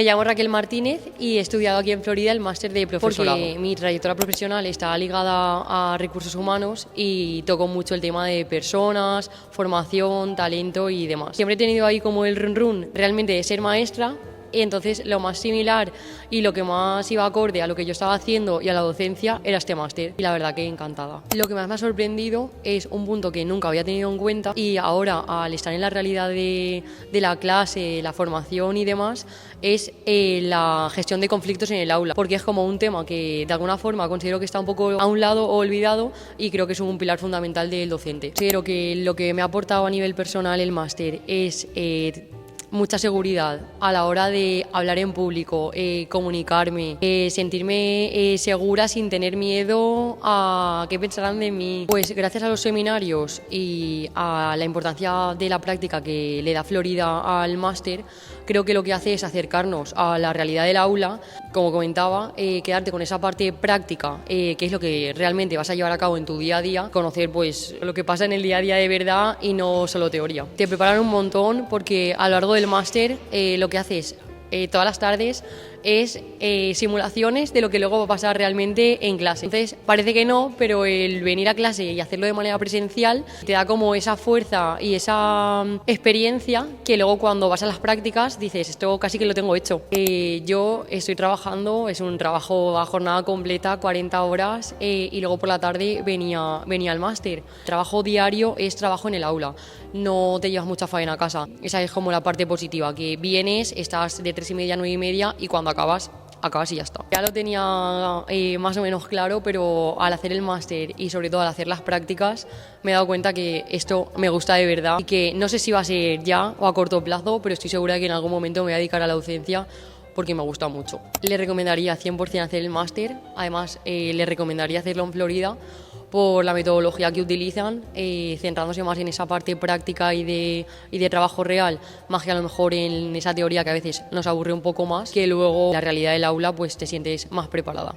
Me llamo Raquel Martínez y he estudiado aquí en Florida el máster de profesorado. Porque mi trayectoria profesional está ligada a recursos humanos y toco mucho el tema de personas, formación, talento y demás. Siempre he tenido ahí como el run realmente de ser maestra. Y entonces lo más similar y lo que más iba acorde a lo que yo estaba haciendo y a la docencia era este máster, y la verdad que encantada. Lo que más me ha sorprendido es un punto que nunca había tenido en cuenta, y ahora al estar en la realidad de la clase, la formación y demás, es la gestión de conflictos en el aula, porque es como un tema que de alguna forma considero que está un poco a un lado o olvidado, y creo que es un pilar fundamental del docente. Considero que lo que me ha aportado a nivel personal el máster es mucha seguridad a la hora de hablar en público, comunicarme, sentirme segura sin tener miedo a qué pensarán de mí. Pues gracias a los seminarios y a la importancia de la práctica que le da Florida al máster, creo que lo que hace es acercarnos a la realidad del aula, como comentaba, quedarte con esa parte práctica, que es lo que realmente vas a llevar a cabo en tu día a día, conocer pues lo que pasa en el día a día de verdad y no solo teoría. Te preparan un montón porque a lo largo del máster lo que haces todas las tardes es simulaciones de lo que luego va a pasar realmente en clase. Entonces parece que no, pero el venir a clase y hacerlo de manera presencial te da como esa fuerza y esa experiencia que luego cuando vas a las prácticas dices, esto casi que lo tengo hecho. Yo estoy trabajando, es un trabajo a jornada completa, 40 horas, y luego por la tarde venía al máster. Trabajo diario es trabajo en el aula, no te llevas mucha faena a casa. Esa es como la parte positiva, que vienes, estás de 3:30 a 9:30 y cuando acabas y ya está. Ya lo tenía más o menos claro, pero al hacer el máster y sobre todo al hacer las prácticas me he dado cuenta que esto me gusta de verdad y que no sé si va a ser ya o a corto plazo, pero estoy segura de que en algún momento me voy a dedicar a la docencia porque me gusta mucho. Le recomendaría 100% hacer el máster, además le recomendaría hacerlo en Florida por la metodología que utilizan, centrándose más en esa parte práctica y de trabajo real, más que a lo mejor en esa teoría que a veces nos aburre un poco más, que luego la realidad del aula pues te sientes más preparada.